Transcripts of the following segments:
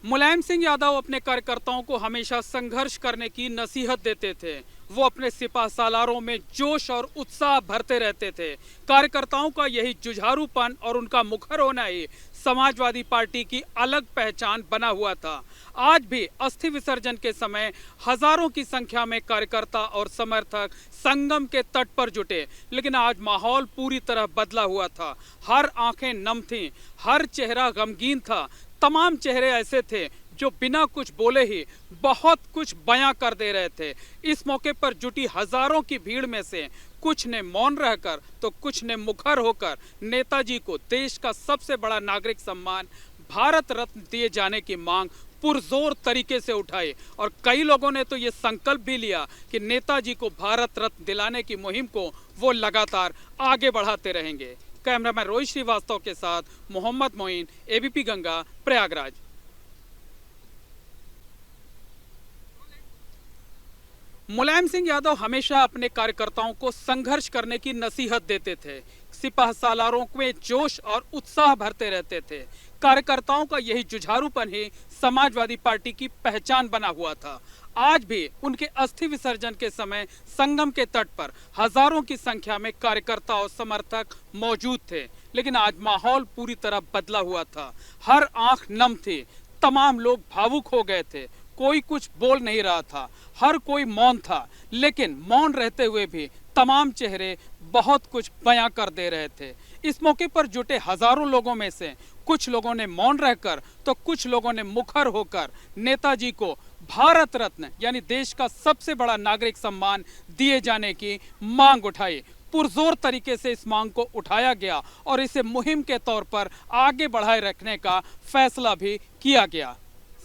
मुलायम सिंह यादव अपने कार्यकर्ताओं को हमेशा संघर्ष करने की नसीहत देते थे। वो अपने सिपह सालारों में जोश और उत्साह भरते रहते थे। कार्यकर्ताओं का यही जुझारूपन और उनका मुखर होना ही समाजवादी पार्टी की अलग पहचान बना हुआ था। आज भी अस्थि विसर्जन के समय हजारों की संख्या में कार्यकर्ता और समर्थक संगम के तट पर जुटे, लेकिन आज माहौल पूरी तरह बदला हुआ था। हर आंखें नम थीं, हर चेहरा गमगीन था। तमाम चेहरे ऐसे थे जो बिना कुछ बोले ही बहुत कुछ बयां कर दे रहे थे। इस मौके पर जुटी हजारों की भीड़ में से कुछ ने मौन रहकर तो कुछ ने मुखर होकर नेताजी को देश का सबसे बड़ा नागरिक सम्मान भारत रत्न दिए जाने की मांग पुरजोर तरीके से उठाई। और कई लोगों ने तो ये संकल्प भी लिया कि नेताजी को भारत रत्न दिलाने की मुहिम को वो लगातार आगे बढ़ाते रहेंगे। कैमरामैन रोहित श्रीवास्तव के साथ मोहम्मद मोइन, एबीपी गंगा, प्रयागराज। मुलायम सिंह यादव हमेशा अपने कार्यकर्ताओं को संघर्ष करने की नसीहत देते थे। सिपह सालारों में जोश और उत्साह भरते रहते थे। कार्यकर्ताओं का यही जुझारूपन ही समाजवादी पार्टी की पहचान बना हुआ था। आज भी उनके अस्थि विसर्जन के समय संगम के तट पर हजारों की संख्या में कार्यकर्ता और समर्थक मौजूद थे, लेकिन आज माहौल पूरी तरह बदला हुआ था। हर आंख नम थी, तमाम लोग भावुक हो गए थे। कोई कुछ बोल नहीं रहा था, हर कोई मौन था, लेकिन मौन रहते हुए भी तमाम चेहरे बहुत कुछ बयां कर दे रहे थे। इस मौके पर जुटे हजारों लोगों में से कुछ लोगों ने मौन रहकर तो कुछ लोगों ने मुखर होकर नेताजी को भारत रत्न यानी देश का सबसे बड़ा नागरिक सम्मान दिए जाने की मांग उठाई। पुरजोर तरीके से इस मांग को उठाया गया और इसे मुहिम के तौर पर आगे बढ़ाए रखने का फैसला भी किया गया।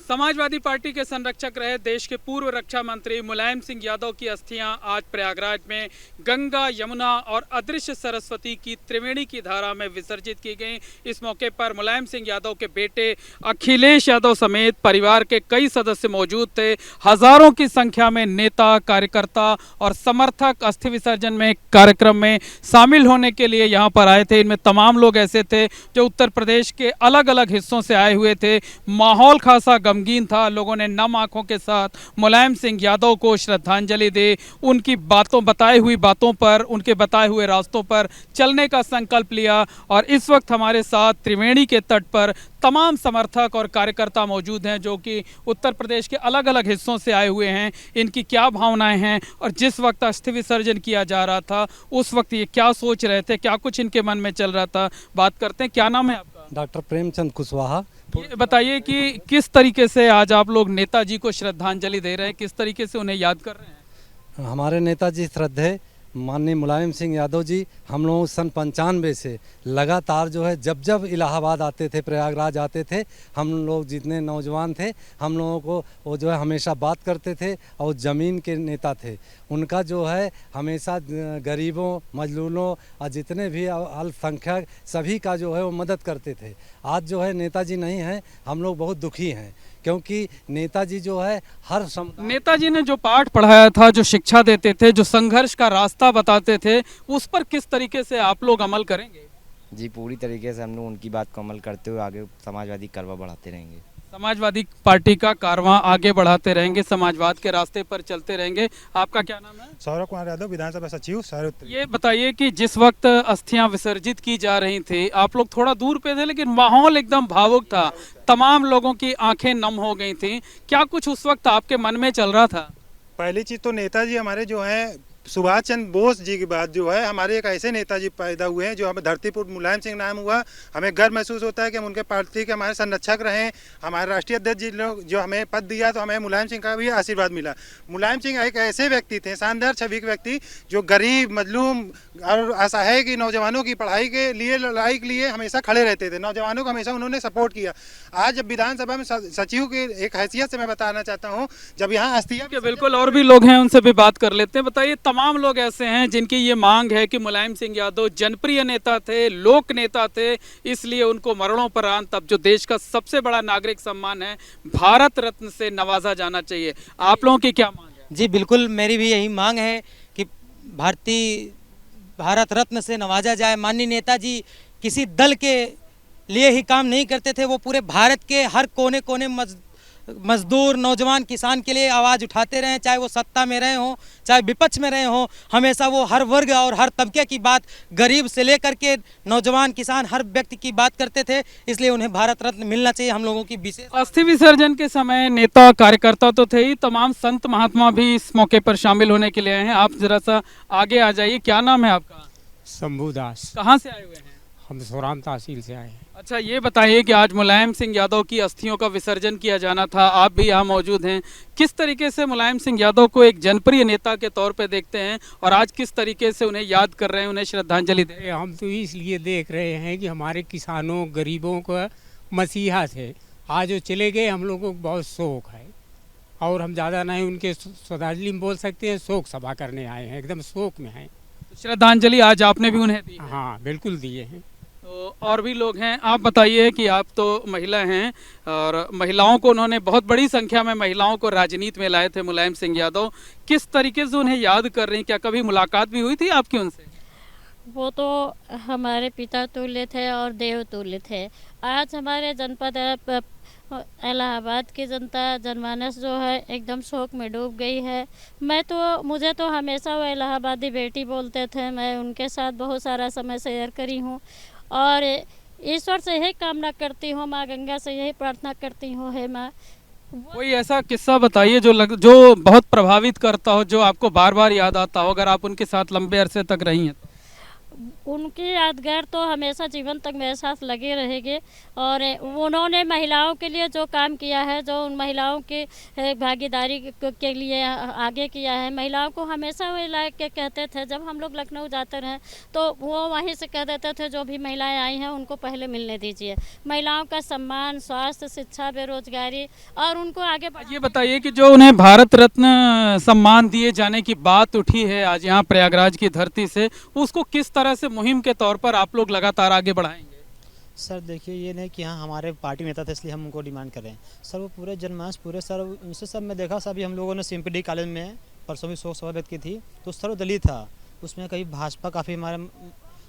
समाजवादी पार्टी के संरक्षक रहे देश के पूर्व रक्षा मंत्री मुलायम सिंह यादव की अस्थियां आज प्रयागराज में गंगा, यमुना और अदृश्य सरस्वती की त्रिवेणी की धारा में विसर्जित की गई। इस मौके पर मुलायम सिंह यादव के बेटे अखिलेश यादव समेत परिवार के कई सदस्य मौजूद थे। हजारों की संख्या में नेता, कार्यकर्ता और समर्थक अस्थि विसर्जन में कार्यक्रम में शामिल होने के लिए यहाँ पर आए थे। इनमें तमाम लोग ऐसे थे जो उत्तर प्रदेश के अलग अलग हिस्सों से आए हुए थे। माहौल खासा गमगीन था। लोगों ने नम आंखों के साथ मुलायम सिंह यादव को श्रद्धांजलि दी। उनकी बताई हुई बातों पर, उनके बताए हुए रास्तों पर चलने का संकल्प लिया। और इस वक्त हमारे साथ त्रिवेणी के तट पर तमाम समर्थक और कार्यकर्ता मौजूद हैं जो कि उत्तर प्रदेश के अलग अलग हिस्सों से आए हुए हैं। इनकी क्या भावनाएं हैं और जिस वक्त अस्थि विसर्जन किया जा रहा था उस वक्त ये क्या सोच रहे थे, क्या कुछ इनके मन में चल रहा था, बात करते हैं। क्या नाम है आपका? डॉक्टर प्रेमचंद कुशवाहा। ये बताइए कि किस तरीके से आज आप लोग नेताजी को श्रद्धांजलि दे रहे हैं, किस तरीके से उन्हें याद कर रहे हैं? हमारे नेताजी श्रद्धेय माननीय मुलायम सिंह यादव जी, हम लोग सन 95 से लगातार जो है जब जब इलाहाबाद आते थे, प्रयागराज आते थे, हम लोग जितने नौजवान थे हम लोगों को वो जो है हमेशा बात करते थे। और ज़मीन के नेता थे। उनका जो है हमेशा गरीबों, मजलूलों और जितने भी अल्पसंख्यक सभी का जो है वो मदद करते थे। आज जो है नेताजी नहीं है, हम लोग बहुत दुखी हैं, क्योंकि नेताजी जो है हर नेताजी ने जो पाठ पढ़ाया था, जो शिक्षा देते थे, जो संघर्ष का रास्ता बताते थे, उस पर किस तरीके से आप लोग अमल करेंगे? जी, पूरी तरीके से हम लोग उनकी बात को अमल करते हुए आगे समाजवादी कारवां बढ़ाते रहेंगे। समाजवादी पार्टी का कारवां आगे बढ़ाते रहेंगे, समाजवाद के रास्ते पर चलते रहेंगे। आपका क्या नाम है? सौरभ कुमार यादव, विधानसभा सचिव शहर उत्तरी। ये बताइए कि जिस वक्त अस्थियां विसर्जित की जा रही थी, आप लोग थोड़ा दूर पे थे लेकिन माहौल एकदम भावुक था। तमाम लोगों की आंखें नम हो गई थी। क्या कुछ उस वक्त आपके मन में चल रहा था? पहली चीज तो नेताजी हमारे जो हैं सुभाष चंद्र बोस जी के बाद जो है हमारे एक ऐसे नेताजी पैदा हुए हैं जो हमें धरती पर मुलायम सिंह नाम हुआ। हमें गर्व महसूस होता है कि हम उनके पार्टी के हमारे संरक्षक रहे। हमारे राष्ट्रीय अध्यक्ष जी लोग जो हमें पद दिया तो हमें मुलायम सिंह का भी आशीर्वाद मिला। मुलायम सिंह एक ऐसे व्यक्ति थे, शानदार छवि के व्यक्ति, जो गरीब, मजलूम और असहाय की नौजवानों की पढ़ाई के लिए, लड़ाई के लिए हमेशा खड़े रहते थे। नौजवानों को हमेशा उन्होंने सपोर्ट किया। आज जब विधानसभा में सचिव की एक हैसियत से मैं बताना चाहता हूँ, जब यहाँ अस्थियां बिल्कुल, और भी लोग हैं, उनसे भी बात कर लेते हैं। बताइए, तमाम लोग ऐसे हैं जिनकी ये मांग है कि मुलायम सिंह यादव जनप्रिय नेता थे, लोक नेता थे, इसलिए उनको मरणोपरांत अब जो देश का सबसे बड़ा नागरिक सम्मान है भारत रत्न से नवाजा जाना चाहिए। आप लोगों की क्या मांग है? जी बिल्कुल, मेरी भी यही मांग है कि भारत रत्न से नवाजा जाए। माननीय नेताजी किसी दल के लिए ही काम नहीं करते थे, वो पूरे भारत के हर कोने कोने मजदूर, नौजवान, किसान के लिए आवाज़ उठाते रहे, चाहे वो सत्ता में रहे हों, चाहे विपक्ष में रहे हों। हमेशा वो हर वर्ग और हर तबके की बात, गरीब से लेकर के नौजवान, किसान, हर व्यक्ति की बात करते थे। इसलिए उन्हें भारत रत्न मिलना चाहिए, हम लोगों की विशेष। अस्थि विसर्जन के समय नेता कार्यकर्ता तो थे ही, तमाम संत महात्मा भी इस मौके पर शामिल होने के लिए आए हैं। आप जरा सा आगे आ जाइए। क्या नाम है आपका? शंभू दास। कहाँ से आए हुए हैं? हम सोराम तहसील से आए हैं। अच्छा, ये बताइए कि आज मुलायम सिंह यादव की अस्थियों का विसर्जन किया जाना था, आप भी यहाँ मौजूद हैं। किस तरीके से मुलायम सिंह यादव को एक जनप्रिय नेता के तौर पे देखते हैं और आज किस तरीके से उन्हें याद कर रहे हैं, उन्हें श्रद्धांजलि दे? हम तो इसलिए देख रहे हैं कि हमारे किसानों, गरीबों का मसीहा थे। आज वो चले गए, हम लोगों को बहुत शोक है और हम ज़्यादा नहीं उनके श्रद्धांजलि में बोल सकते हैं, शोक सभा करने आए हैं, एकदम शोक में हैं। श्रद्धांजलि आज आपने भी उन्हें दी? हाँ, बिल्कुल दिए हैं। तो और भी लोग हैं। आप बताइए कि आप तो महिला हैं और महिलाओं को उन्होंने, बहुत बड़ी संख्या में महिलाओं को राजनीति में लाए थे मुलायम सिंह यादव। किस तरीके से उन्हें याद कर रही हैं? क्या कभी मुलाकात भी हुई थी आपकी उनसे? वो तो हमारे पिता तुल्य थे और देव तुल्य थे। आज हमारे जनपद इलाहाबाद की जनता, जनमानस जो है एकदम शोक में डूब गई है। मुझे तो हमेशा वो इलाहाबादी बेटी बोलते थे। मैं उनके साथ बहुत सारा समय शेयर करी हूँ और ईश्वर से यही कामना करती हूँ, माँ गंगा से यही प्रार्थना करती हूँ, हे माँ। कोई ऐसा किस्सा बताइए जो बहुत प्रभावित करता हो, जो आपको बार बार याद आता हो, अगर आप उनके साथ लंबे अरसे तक रही हैं तो? उनकी यादगार तो हमेशा जीवन तक मेरे साथ लगे रहेंगे और उन्होंने महिलाओं के लिए जो काम किया है, जो उन महिलाओं की भागीदारी के लिए आगे किया है। महिलाओं को हमेशा वो ला के कहते थे, जब हम लोग लखनऊ जाते रहे तो वो वहीं से कह देते थे जो भी महिलाएं आई हैं उनको पहले मिलने दीजिए। महिलाओं का सम्मान, स्वास्थ्य, शिक्षा, बेरोजगारी और उनको आगे ये बताइए कि जो उन्हें भारत रत्न सम्मान दिए जाने की बात उठी है आज यहाँ प्रयागराज की धरती से, उसको किस तरह से मुहिम के तौर पर आप लोग लगातार आगे बढ़ाएंगे? सर देखिए, ये नहीं कि हाँ हमारे पार्टी नेता थे इसलिए हम उनको डिमांड कर रहे हैं। सर वो पूरे जनमानस, पूरे सर उनसे सब मैं देखा, सर हम लोगों ने सिंपडी कॉलेज में परसों भी शोक सभा व्यक्त की थी, तो सर वो दलित था। उसमें कहीं भाजपा काफ़ी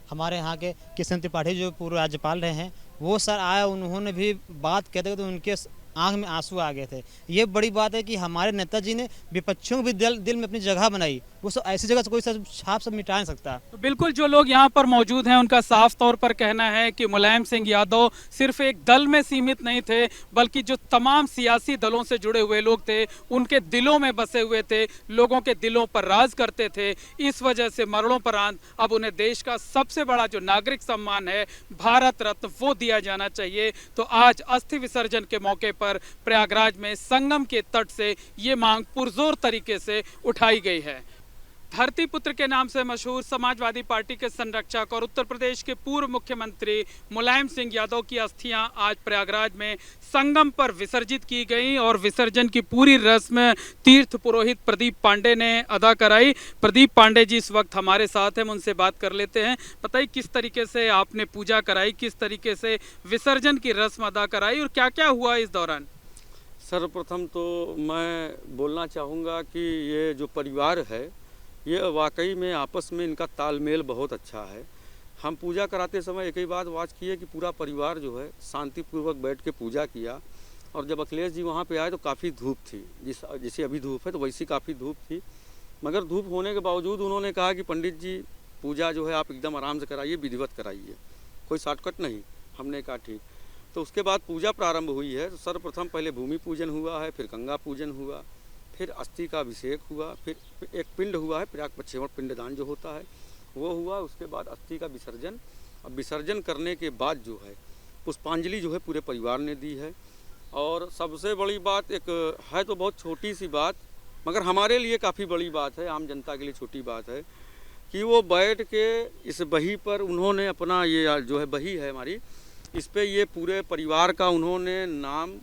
हमारे यहाँ के किशन त्रिपाठी जो पूर्व राज्यपाल रहे हैं, वो सर आया, उन्होंने भी बात कहते तो उनके आंख में आंसू आ गए थे। ये बड़ी बात है कि हमारे नेताजी ने विपक्षियों को भी दिल में अपनी जगह बनाई। वो सब ऐसी जगह से कोई सब छाप सब मिटा नहीं सकता। तो बिल्कुल जो लोग यहाँ पर मौजूद हैं उनका साफ तौर पर कहना है कि मुलायम सिंह यादव सिर्फ एक दल में सीमित नहीं थे, बल्कि जो तमाम सियासी दलों से जुड़े हुए लोग थे उनके दिलों में बसे हुए थे, लोगों के दिलों पर राज करते थे। इस वजह से मरणोपरांत अब उन्हें देश का सबसे बड़ा जो नागरिक सम्मान है, भारत रत्न, वो दिया जाना चाहिए। तो आज अस्थि विसर्जन के मौके पर प्रयागराज में संगम के तट से ये मांग पुरजोर तरीके से उठाई गई है। धरती पुत्र के नाम से मशहूर समाजवादी पार्टी के संरक्षक और उत्तर प्रदेश के पूर्व मुख्यमंत्री मुलायम सिंह यादव की अस्थियां आज प्रयागराज में संगम पर विसर्जित की गई और विसर्जन की पूरी रस्म तीर्थ पुरोहित प्रदीप पांडे ने अदा कराई। प्रदीप पांडे जी इस वक्त हमारे साथ हैं, हम उनसे बात कर लेते हैं। बताइए किस तरीके से आपने पूजा कराई, किस तरीके से विसर्जन की रस्म अदा कराई और क्या क्या हुआ इस दौरान? सर्वप्रथम तो मैं बोलना चाहूँगा कि ये जो परिवार है, ये वाकई में आपस में इनका तालमेल बहुत अच्छा है। हम पूजा कराते समय एक ही बात वाच की है कि पूरा परिवार जो है शांतिपूर्वक बैठ के पूजा किया। और जब अखिलेश जी वहाँ पे आए तो काफ़ी धूप थी, जैसे अभी धूप है तो वैसी काफ़ी धूप थी, मगर धूप होने के बावजूद उन्होंने कहा कि पंडित जी पूजा जो है आप एकदम आराम से कराइए, विधिवत कराइए, कोई शॉर्टकट नहीं। हमने कहा ठीक। तो उसके बाद पूजा प्रारंभ हुई है। तो सर्वप्रथम पहले भूमि पूजन हुआ है, फिर गंगा पूजन हुआ, फिर अस्थि का अभिषेक हुआ, फिर एक पिंड हुआ है, प्रयाग पश्चिम पिंडदान जो होता है वो हुआ। उसके बाद अस्थि का विसर्जन। अब विसर्जन करने के बाद जो है पुष्पांजलि जो है पूरे परिवार ने दी है। और सबसे बड़ी बात एक है, तो बहुत छोटी सी बात मगर हमारे लिए काफ़ी बड़ी बात है, आम जनता के लिए छोटी बात है, कि वो बैठ के इस बही पर उन्होंने अपना ये जो है बही है हमारी, इस पे ये पूरे परिवार का उन्होंने नाम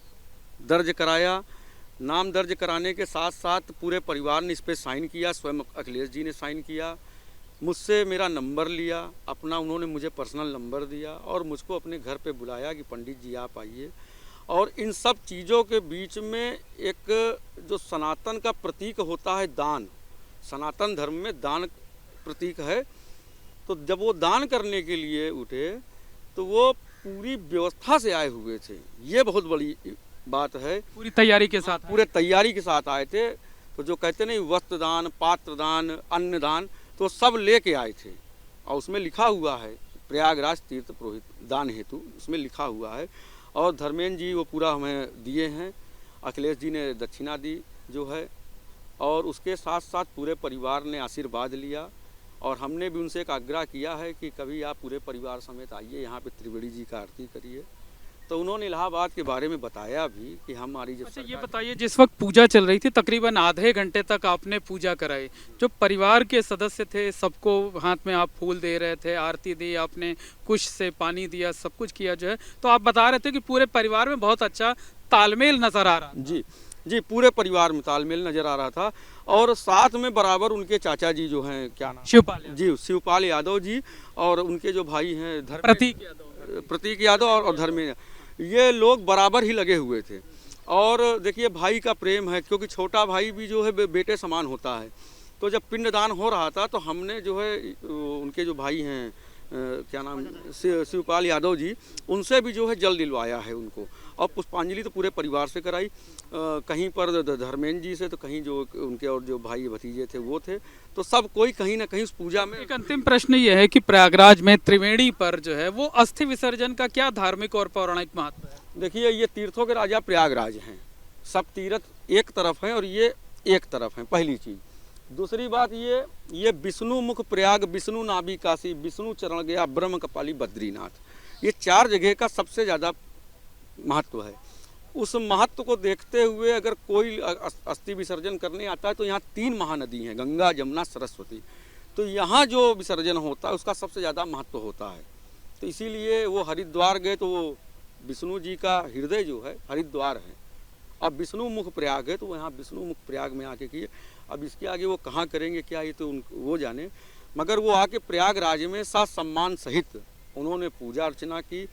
दर्ज कराया। नाम दर्ज कराने के साथ साथ पूरे परिवार ने इस पे साइन किया, स्वयं अखिलेश जी ने साइन किया, मुझसे मेरा नंबर लिया, अपना उन्होंने मुझे पर्सनल नंबर दिया और मुझको अपने घर पे बुलाया कि पंडित जी आप आइए। और इन सब चीज़ों के बीच में एक जो सनातन का प्रतीक होता है दान, सनातन धर्म में दान प्रतीक है, तो जब वो दान करने के लिए उठे तो वो पूरी व्यवस्था से आए हुए थे, ये बहुत बड़ी बात है। पूरी तैयारी के साथ पूरे तैयारी के साथ आए थे। तो जो कहते नहीं वस्त्रदान, पात्रदान, अन्नदान, तो सब लेके आए थे। और उसमें लिखा हुआ है प्रयागराज तीर्थ पुरोहित दान हेतु, उसमें लिखा हुआ है। और धर्मेंद्र जी वो पूरा हमें दिए हैं, अखिलेश जी ने दक्षिणा दी जो है, और उसके साथ साथ पूरे परिवार ने आशीर्वाद लिया। और हमने भी उनसे एक आग्रह किया है कि कभी आप पूरे परिवार समेत आइए, यहाँ पे त्रिवेणी जी का आरती करिए। तो उन्होंने इलाहाबाद के बारे में बताया भी कि हमारी जब अच्छा, ये बताइए, जिस वक्त पूजा चल रही थी तकरीबन आधे घंटे तक आपने पूजा कराई, जो परिवार के सदस्य थे सबको हाथ में आप फूल दे रहे थे, आरती दी आपने, कुछ से पानी दिया, सब कुछ किया जो है, तो आप बता रहे थे कि पूरे परिवार में बहुत अच्छा तालमेल नजर आ रहा। जी, पूरे परिवार में तालमेल नजर आ रहा था। और साथ में बराबर उनके चाचा जी जो हैं, क्या नाम, शिवपाल यादव जी, और उनके जो भाई हैं प्रतीक यादव और धर्मेंद्र, ये लोग बराबर ही लगे हुए थे। और देखिए भाई का प्रेम है, क्योंकि छोटा भाई भी जो है बेटे समान होता है। तो जब पिंडदान हो रहा था तो हमने जो है उनके जो भाई हैं, क्या नाम, शिवपाल यादव जी, उनसे भी जो है जल दिलवाया है उनको। और पुष्पांजलि तो पूरे परिवार से कराई, कहीं पर धर्मेंद्र जी से, तो कहीं जो उनके और जो भाई भतीजे थे वो थे, तो सब कोई कहीं ना कहीं उस पूजा में। एक अंतिम प्रश्न ये है कि प्रयागराज में त्रिवेणी पर जो है वो अस्थि विसर्जन का क्या धार्मिक और पौराणिक महत्व है? देखिए, ये तीर्थों के राजा प्रयागराज हैं, सब तीर्थ एक तरफ हैं और ये एक तरफ हैं, पहली चीज़। दूसरी बात ये विष्णु मुख प्रयाग, विष्णु नाभि काशी, विष्णु चरण गया ब्रह्म कपाली बद्रीनाथ, ये 4 जगह का सबसे ज़्यादा महत्व है। उस महत्व को देखते हुए अगर कोई अस्थि विसर्जन करने आता है तो यहाँ 3 महानदी हैं, गंगा, जमुना, सरस्वती। तो यहाँ जो विसर्जन होता है उसका सबसे ज़्यादा महत्व होता है। तो इसीलिए वो हरिद्वार गए तो वो विष्णु जी का हृदय जो है हरिद्वार है। अब विष्णु मुख प्रयाग है तो वो यहाँ विष्णु मुख प्रयाग में आके किए। अब इसके आगे वो कहाँ करेंगे क्या, ये तो वो जाने, मगर वो आके प्रयागराज में साथ सम्मान सहित उन्होंने पूजा अर्चना की,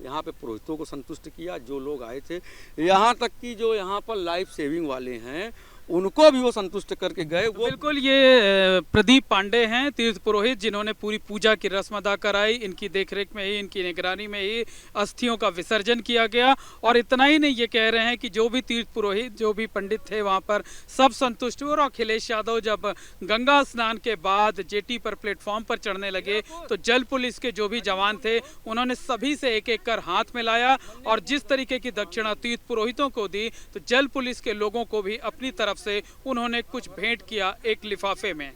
यहाँ पे पुरोहितों को संतुष्ट किया जो लोग आए थे, यहाँ तक कि जो यहाँ पर लाइफ सेविंग वाले हैं उनको भी वो संतुष्ट करके गए। वो बिल्कुल, ये प्रदीप पांडे हैं, तीर्थ पुरोहित, जिन्होंने पूरी पूजा की रस्म अदा कराई। इनकी देखरेख में ही, इनकी निगरानी में ही अस्थियों का विसर्जन किया गया। और इतना ही नहीं, ये कह रहे हैं कि जो भी तीर्थ पुरोहित, जो भी पंडित थे वहाँ पर, सब संतुष्ट हुए। और अखिलेश यादव जब गंगा स्नान के बाद जेटी पर प्लेटफॉर्म पर चढ़ने लगे तो जल पुलिस के जो भी जवान थे उन्होंने सभी से एक एक कर हाथ मिलाया। और जिस तरीके की दक्षिणा तीर्थ पुरोहितों को दी, तो जल पुलिस के लोगों को भी अपनी तरफ से उन्होंने कुछ भेंट किया एक लिफाफे में।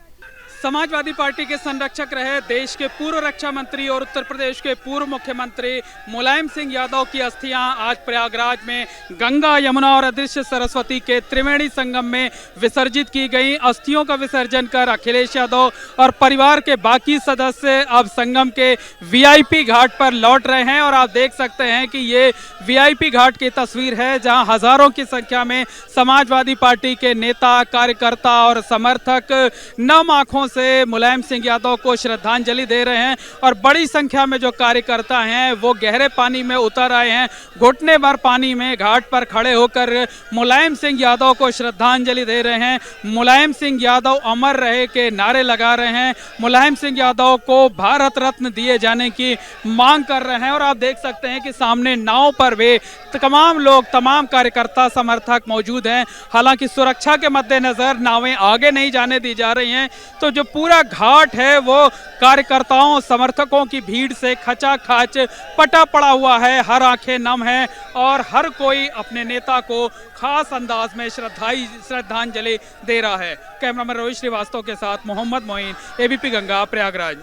समाजवादी पार्टी के संरक्षक रहे देश के पूर्व रक्षा मंत्री और उत्तर प्रदेश के पूर्व मुख्यमंत्री मुलायम सिंह यादव की अस्थियां आज प्रयागराज में गंगा, यमुना और अदृश्य सरस्वती के त्रिवेणी संगम में विसर्जित की गई। अस्थियों का विसर्जन कर अखिलेश यादव और परिवार के बाकी सदस्य अब संगम के वीआईपी घाट पर लौट रहे हैं। और आप देख सकते हैं कि ये वीआईपी घाट की तस्वीर है, जहां हजारों की संख्या में समाजवादी पार्टी के नेता, कार्यकर्ता और समर्थक नम आंखों से मुलायम सिंह यादव को श्रद्धांजलि दे रहे हैं। और बड़ी संख्या में जो कार्यकर्ता हैं वो गहरे पानी में उतर आए हैं, घुटने भर पानी में घाट पर खड़े होकर मुलायम सिंह यादव को श्रद्धांजलि दे रहे हैं। मुलायम सिंह यादव अमर रहे के नारे लगा रहे हैं, मुलायम सिंह यादव को भारत रत्न दिए जाने की मांग कर रहे हैं। और आप देख सकते हैं कि सामने नाव पर भी तमाम लोग, तमाम कार्यकर्ता, समर्थक मौजूद हैं। हालांकि सुरक्षा के मद्देनजर नावें आगे नहीं जाने दी जा रही हैं। तो जो पूरा घाट है वो कार्यकर्ताओं, समर्थकों की भीड़ से खचाखच पटा पड़ा हुआ है, हर आंखें नम हैं और हर कोई अपने नेता को खास अंदाज में श्रद्धांजलि दे रहा है। कैमरामैन रोहित श्रीवास्तव के साथ मोहम्मद मोइन, एबीपी गंगा, प्रयागराज।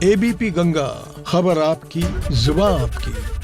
एबीपी गंगा, खबर आपकी, जुबान आपकी।